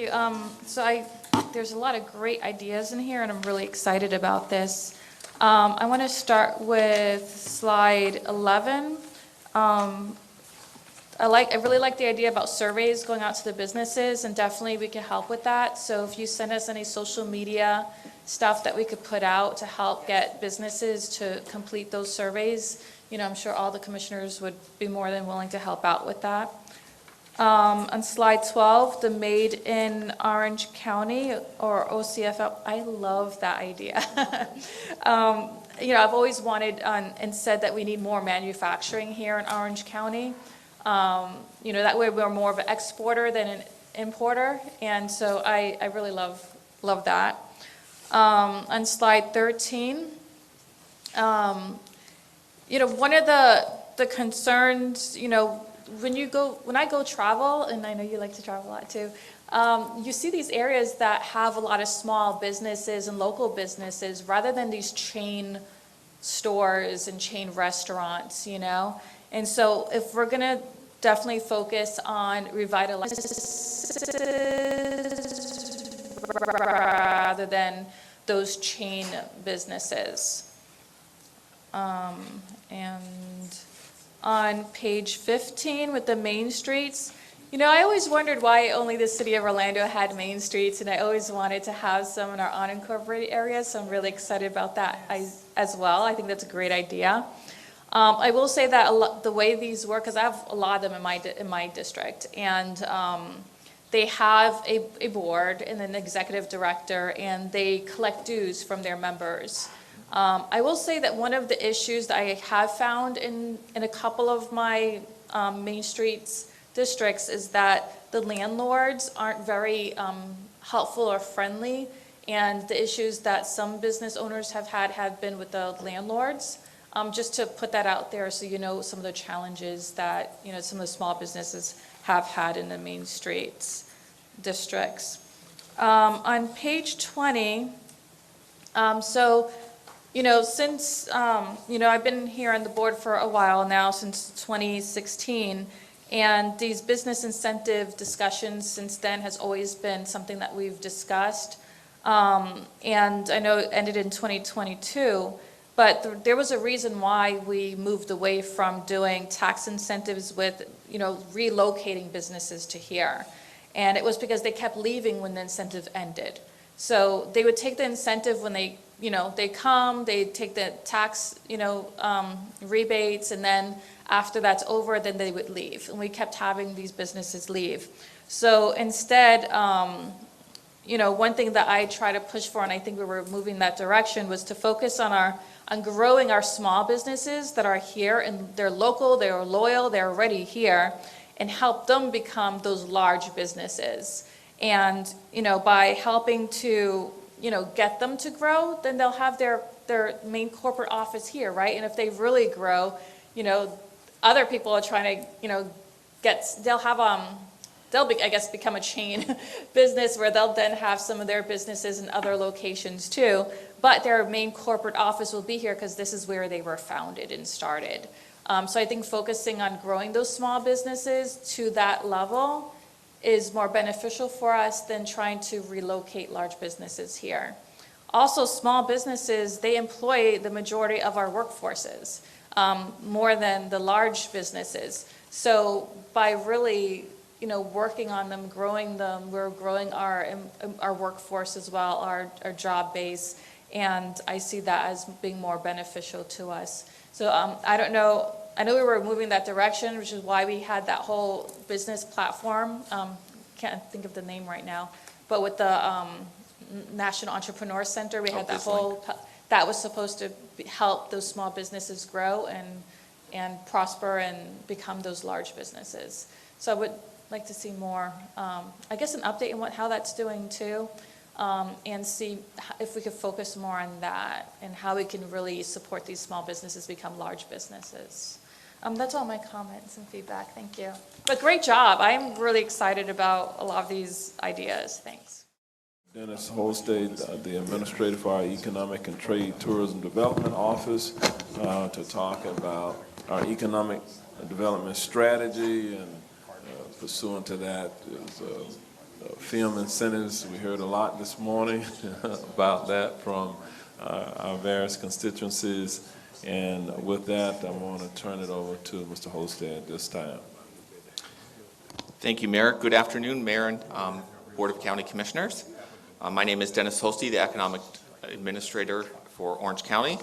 you. There's a lot of great ideas in here, and I'm really excited about this. I want to start with slide 11. I really like the idea about surveys going out to the businesses, and definitely we can help with that. So if you send us any social media stuff that we could put out to help get businesses to complete those surveys, I'm sure all the commissioners would be more than willing to help out with that. On slide 12, the Made in Orange County, or OCFL, I love that idea. I've always wanted and said that we need more manufacturing here in Orange County. That way we're more of an exporter than an importer, and so I really love that. On slide 13, one of the concerns, when I go travel, and I know you like to travel a lot too, you see these areas that have a lot of small businesses and local businesses rather than these chain stores and chain restaurants, And so if we're going to definitely focus on revitalizing rather than those chain businesses. And on page 15 with the main streets, I always wondered why only the city of Orlando had main streets, and I always wanted to have some in our unincorporated areas, so I'm really excited about that as well. I think that's a great idea. I will say that the way these work, because I have a lot of them in my district, and they have a board and an executive director, and they collect dues from their members. I will say that one of the issues that I have found in a couple of my main streets districts is that the landlords aren't very helpful or friendly, and the issues that some business owners have been with the landlords. Just to put that out there so some of the challenges that some of the small businesses have had in the main streets districts. On page 20, since I've been here on the board for a while now, since 2016, and these business incentive discussions since then has always been something that we've discussed, and I know it ended in 2022. But there was a reason why we moved away from doing tax incentives with, relocating businesses to here. And it was because they kept leaving when the incentive ended. So they would take the incentive when they come, they take the tax, rebates, and then after that's over, then they would leave. And we kept having these businesses leave. So instead, one thing that I try to push for, and I think we were moving that direction, was to focus on growing our small businesses that are here, and they're local, they're loyal, they're already here, and help them become those large businesses. And, by helping to, get them to grow, then they'll have their main corporate office here, right? And if they really grow, other people are trying to, they'll become a chain business where they'll then have some of their businesses in other locations too. But their main corporate office will be here because this is where they were founded and started. So I think focusing on growing those small businesses to that level is more beneficial for us than trying to relocate large businesses here. Also, small businesses, they employ the majority of our workforces, more than the large businesses. So by really working on them, we're growing our workforce as well, our job base, and I see that as being more beneficial to us. So I don't know, I know we were moving that direction, which is why we had that whole business platform, can't think of the name right now, but with the National Entrepreneur Center, we had that whole, that was supposed to help those small businesses grow and prosper and become those large businesses. So I would like to see more, I guess an update on how that's doing too, and see if we could focus more on that and how we can really support these small businesses become large businesses. That's all my comments and feedback. Thank you. But great job. I'm really excited about a lot of these ideas. Thanks. Dennis Holstad, the administrator for our Economic and Trade Tourism Development Office, to talk about our economic development strategy, and pursuant to that is film incentives. We heard a lot this morning about that from our various constituencies. And with that, I want to turn it over to Mr. Holstead this time. Thank you, Mayor. Good afternoon, Mayor and Board of County Commissioners. My name is Dennis Holstead, the Economic Administrator for Orange County.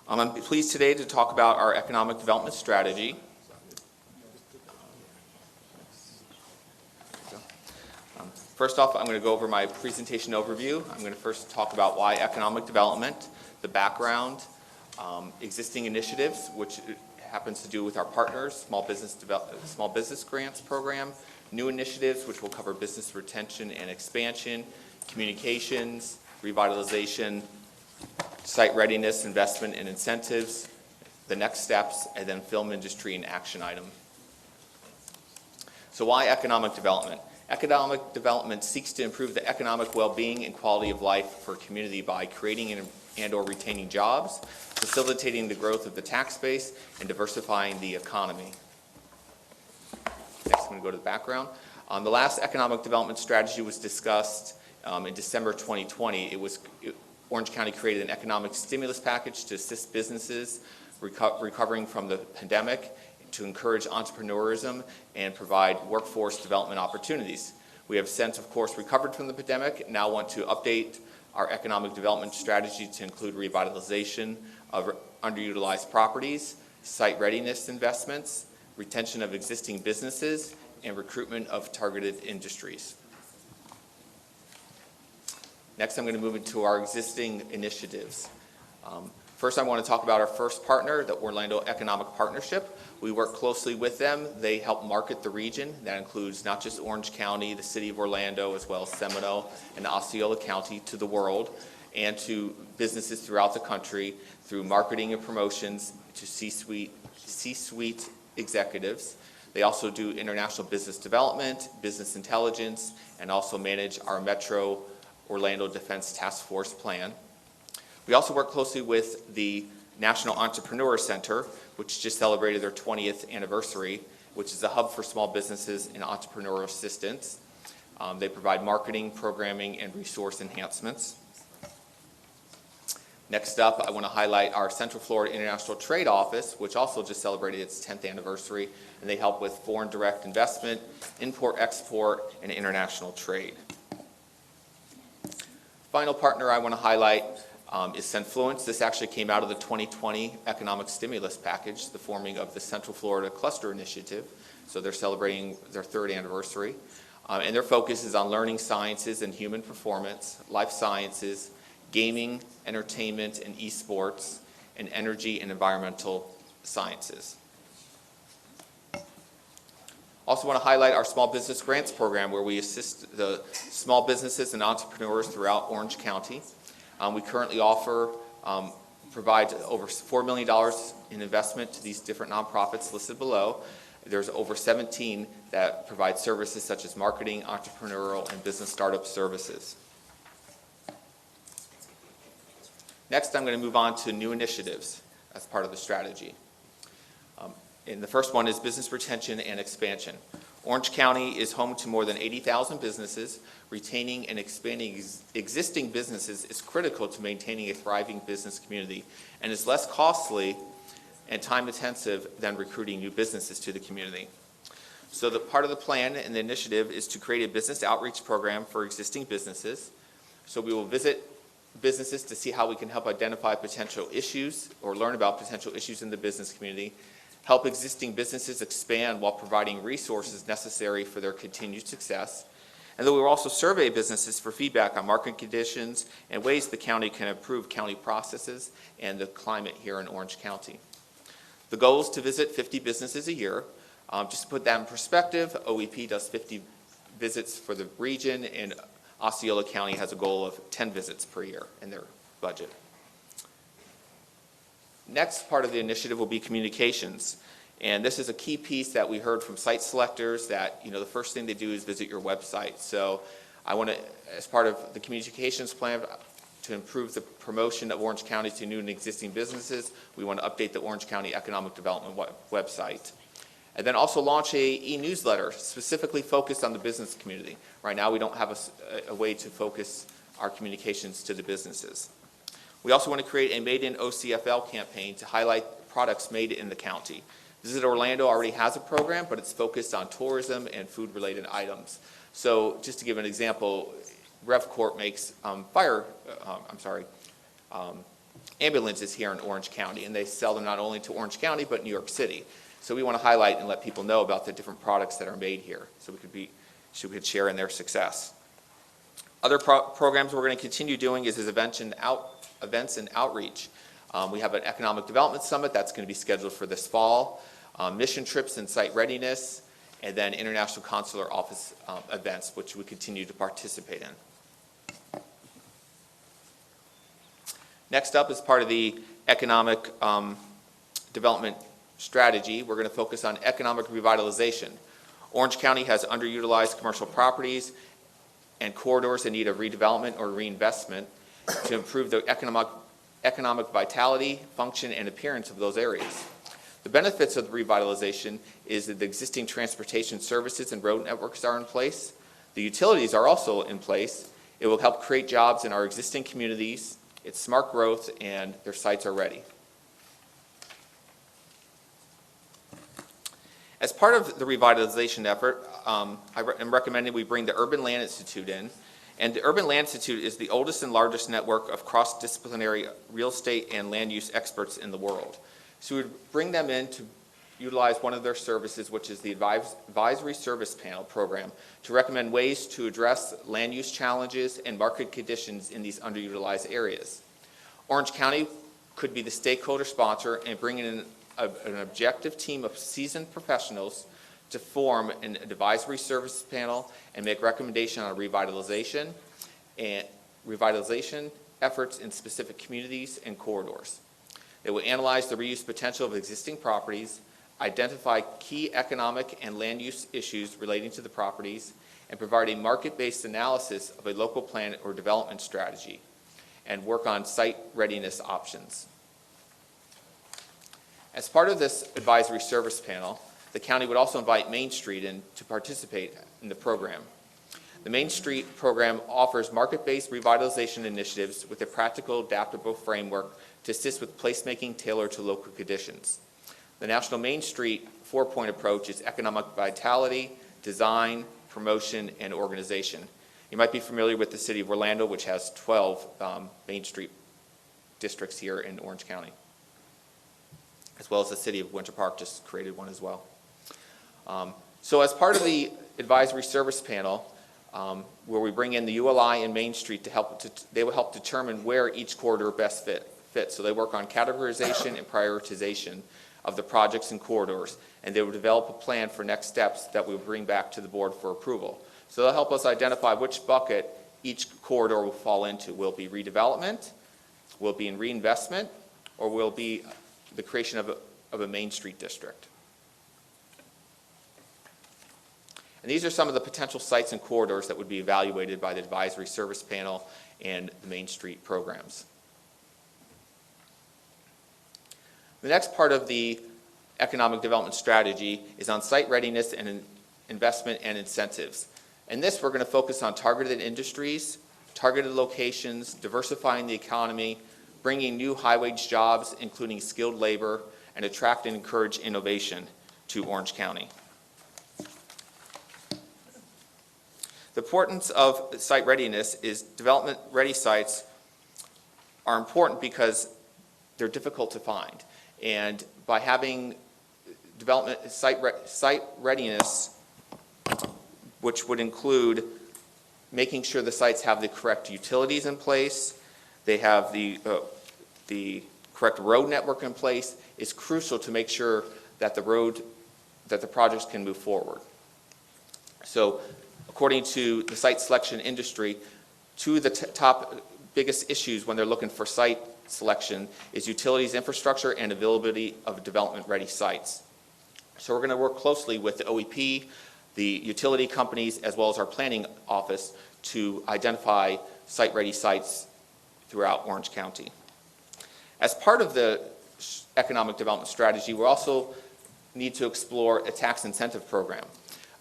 I'm pleased today to talk about our economic development strategy. First off, I'm going to go over my presentation overview. I'm going to first talk about why economic development, the background, existing initiatives, which happens to do with our partners, small business grants program, new initiatives, which will cover business retention and expansion, communications, revitalization, site readiness, investment and incentives, the next steps, and then film industry and action item. So why economic development? Economic development seeks to improve the economic well-being and quality of life for a community by creating and or retaining jobs, facilitating the growth of the tax base, and diversifying the economy. Next, I'm going to go to the background. The last economic development strategy was discussed in December 2020. Orange County created an economic stimulus package to assist businesses recovering from the pandemic, to encourage entrepreneurism and provide workforce development opportunities. We have since, of course, recovered from the pandemic, now want to update our economic development strategy to include revitalization of underutilized properties, site readiness investments, retention of existing businesses, and recruitment of targeted industries. Next, I'm going to move into our existing initiatives. First, I want to talk about our first partner, the Orlando Economic Partnership. We work closely with them. They help market the region. That includes not just Orange County, the city of Orlando, as well as Seminole and Osceola County to the world, and to businesses throughout the country through marketing and promotions to C-suite executives. They also do international business development, business intelligence, and also manage our Metro Orlando Defense Task Force plan. We also work closely with the National Entrepreneur Center, which just celebrated their 20th anniversary, which is a hub for small businesses and entrepreneur assistance. They provide marketing, programming, and resource enhancements. Next up, I want to highlight our Central Florida International Trade Office, which also just celebrated its 10th anniversary, and they help with foreign direct investment, import-export, and international trade. Final partner I want to highlight is Centfluence. This actually came out of the 2020 economic stimulus package, the forming of the Central Florida Cluster Initiative. So they're celebrating their 3rd anniversary. And their focus is on learning sciences and human performance, life sciences, gaming, entertainment, and esports, and energy and environmental sciences. Also want to highlight our small business grants program, where we assist the small businesses and entrepreneurs throughout Orange County. We currently provide over $4 million in investment to these different nonprofits listed below. There's over 17 that provide services such as marketing, entrepreneurial, and business startup services. Next, I'm going to move on to new initiatives as part of the strategy. And the first one is business retention and expansion. Orange County is home to more than 80,000 businesses. Retaining and expanding existing businesses is critical to maintaining a thriving business community, and is less costly and time-intensive than recruiting new businesses to the community. So the part of the plan and the initiative is to create a business outreach program for existing businesses. So we will visit businesses to see how we can help identify potential issues or learn about potential issues in the business community, help existing businesses expand while providing resources necessary for their continued success. And then we will also survey businesses for feedback on market conditions and ways the county can improve county processes and the climate here in Orange County. The goal is to visit 50 businesses a year. Just to put that in perspective, OEP does 50 visits for the region, and Osceola County has a goal of 10 visits per year in their budget. Next part of the initiative will be communications. And this is a key piece that we heard from site selectors, that the first thing they do is visit your website. So I want to, as part of the communications plan to improve the promotion of Orange County to new and existing businesses, we want to update the Orange County Economic Development website. And then also launch a e-newsletter specifically focused on the business community. Right now, we don't have a way to focus our communications to the businesses. We also want to create a Made in OCFL campaign to highlight products made in the county. Visit Orlando already has a program, but it's focused on tourism and food-related items. So just to give an example, RevCorp makes ambulances here in Orange County, and they sell them not only to Orange County, but New York City. So we want to highlight and let people know about the different products that are made here, so we could share in their success. Other programs we're going to continue doing is events and outreach. We have an economic development summit that's going to be scheduled for this fall, mission trips and site readiness, and then international consular office events, which we continue to participate in. Next up, as part of the economic development strategy, we're going to focus on economic revitalization. Orange County has underutilized commercial properties and corridors in need of redevelopment or reinvestment to improve the economic vitality, function, and appearance of those areas. The benefits of the revitalization is that the existing transportation services and road networks are in place. The utilities are also in place. It will help create jobs in our existing communities. It's smart growth, and their sites are ready. As part of the revitalization effort, I'm recommending we bring the Urban Land Institute in. And the Urban Land Institute is the oldest and largest network of cross-disciplinary real estate and land use experts in the world. So we would bring them in to utilize one of their services, which is the Advisory Service Panel program, to recommend ways to address land use challenges and market conditions in these underutilized areas. Orange County could be the stakeholder sponsor and bring in an objective team of seasoned professionals to form an advisory service panel and make recommendation on revitalization efforts in specific communities and corridors. They will analyze the reuse potential of existing properties, identify key economic and land use issues relating to the properties, and provide a market-based analysis of a local plan or development strategy, and work on site readiness options. As part of this advisory service panel, the county would also invite Main Street in to participate in the program. The Main Street program offers market-based revitalization initiatives with a practical, adaptable framework to assist with placemaking tailored to local conditions. The National Main Street four-point approach is economic vitality, design, promotion, and organization. You might be familiar with the city of Orlando, which has 12 Main Street districts here in Orange County, as well as the city of Winter Park just created one as well. So as part of the advisory service panel, where we bring in the ULI and Main Street they will help determine where each corridor best fits. So they work on categorization and prioritization of the projects and corridors, and they will develop a plan for next steps that we will bring back to the board for approval. So they'll help us identify which bucket each corridor will fall into. Will it be redevelopment, will it be in reinvestment, or will it be the creation of a Main Street district? And these are some of the potential sites and corridors that would be evaluated by the advisory service panel and the Main Street programs. The next part of the economic development strategy is on site readiness and investment and incentives. In this, we're going to focus on targeted industries, targeted locations, diversifying the economy, bringing new high-wage jobs, including skilled labor, and attract and encourage innovation to Orange County. The importance of site readiness is development-ready sites are important because they're difficult to find. And by having site readiness, which would include making sure the sites have the correct utilities in place, they have the correct road network in place, is crucial to make sure that the projects can move forward. So, according to the site selection industry, two of the top biggest issues when they're looking for site selection is utilities infrastructure and availability of development-ready sites. So we're going to work closely with the OEP, the utility companies, as well as our planning office to identify site-ready sites throughout Orange County. As part of the economic development strategy, we're also need to explore a tax incentive program.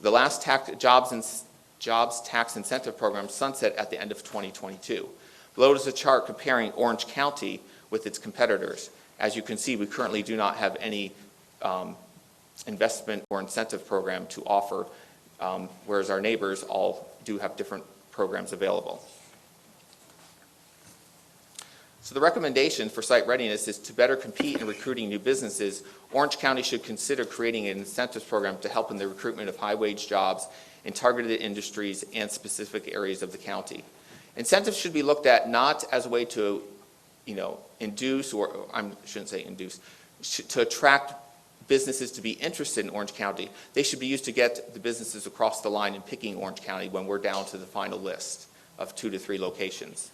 The last jobs tax incentive program sunset at the end of 2022. Below is a chart comparing Orange County with its competitors. As you can see, we currently do not have any investment or incentive program to offer, whereas our neighbors all do have different programs available. So the recommendation for site readiness is to better compete in recruiting new businesses. Orange County should consider creating an incentives program to help in the recruitment of high-wage jobs in targeted industries and specific areas of the county. Incentives should be looked at not as a way to, induce, or I shouldn't say induce, to attract businesses to be interested in Orange County. They should be used to get the businesses across the line in picking Orange County when we're down to the final list of 2 to 3 locations.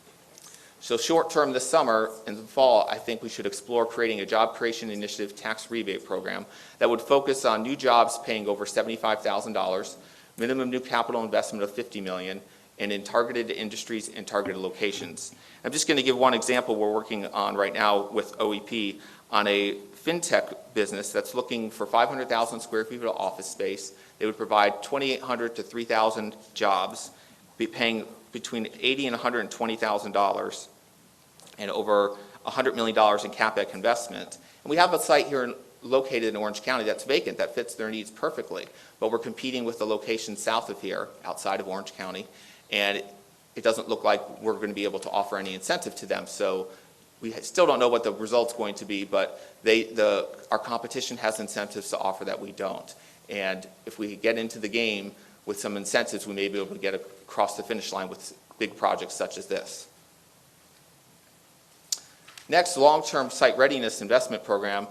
So short term this summer and the fall, I think we should explore creating a job creation initiative tax rebate program that would focus on new jobs paying over $75,000, minimum new capital investment of $50 million, and in targeted industries and targeted locations. I'm just going to give one example we're working on right now with OEP on a fintech business that's looking for 500,000 square feet of office space. They would provide 2,800 to 3,000 jobs, be paying between $80,000 and $120,000, and over $100 million in CapEx investment. And we have a site here located in Orange County that's vacant that fits their needs perfectly, but we're competing with the location south of here, outside of Orange County, and it doesn't look like we're going to be able to offer any incentive to them. So we still don't know what the result's going to be, but our competition has incentives to offer that we don't. And if we get into the game with some incentives, we may be able to get across the finish line with big projects such as this. Next, long-term site readiness investment program.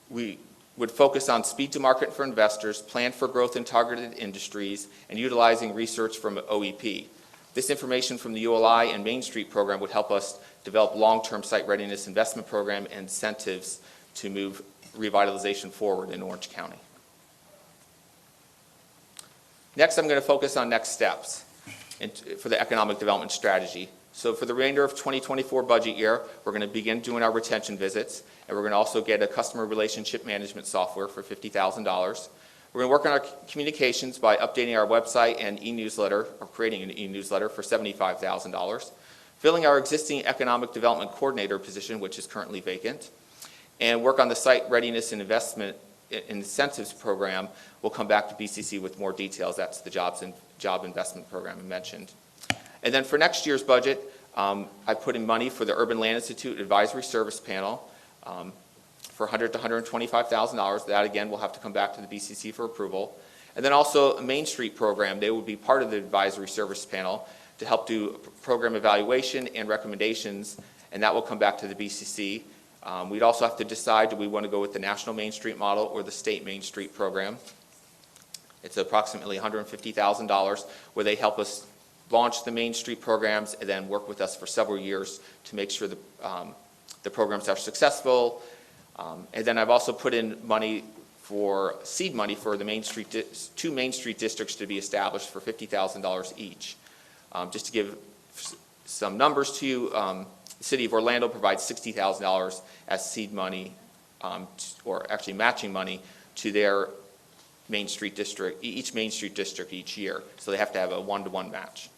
We would focus on speed to market for investors, plan for growth in targeted industries, and utilizing research from OEP. This information from the ULI and Main Street program would help us develop long-term site readiness investment program and incentives to move revitalization forward in Orange County. Next, I'm going to focus on next steps for the economic development strategy. So for the remainder of 2024 budget year, we're going to begin doing our retention visits, and we're going to also get a customer relationship management software for $50,000. We're going to work on our communications by updating our website and e-newsletter, or creating an e-newsletter for $75,000, filling our existing economic development coordinator position, which is currently vacant, and work on the site readiness and investment incentives program. We'll come back to BCC with more details. That's the job investment program I mentioned. And then for next year's budget, I put in money for the Urban Land Institute Advisory Service Panel for $100,000 to $125,000. That, again, will have to come back to the BCC for approval. And then also a Main Street program. They will be part of the Advisory Service Panel to help do program evaluation and recommendations, and that will come back to the BCC. We'd also have to decide, do we want to go with the National Main Street model or the State Main Street program? It's approximately $150,000, where they help us launch the Main Street programs and then work with us for several years to make sure the programs are successful. And then I've also put in money for seed money for the two Main Street districts to be established for $50,000 each. Just to give some numbers to you, the City of Orlando provides $60,000 as seed money, or actually matching money, to their Main Street district, each Main Street district each year. So they have to have a 1-to-1 match.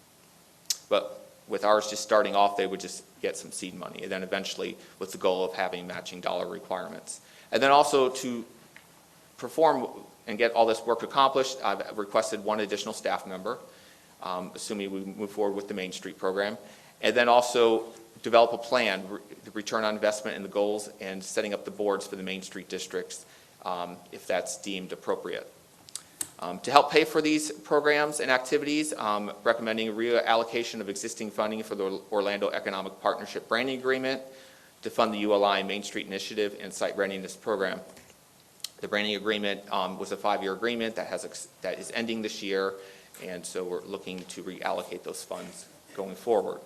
But with ours just starting off, they would just get some seed money, and then eventually with the goal of having matching dollar requirements. And then also to perform and get all this work accomplished, I've requested 1 additional staff member, assuming we move forward with the Main Street program. And then also develop a plan, the return on investment and the goals, and setting up the boards for the Main Street districts if that's deemed appropriate. To help pay for these programs and activities, recommending reallocation of existing funding for the Orlando Economic Partnership Branding Agreement to fund the ULI Main Street Initiative and Site Readiness Program. The branding agreement was a 5-year agreement that is ending this year, and so we're looking to reallocate those funds going forward.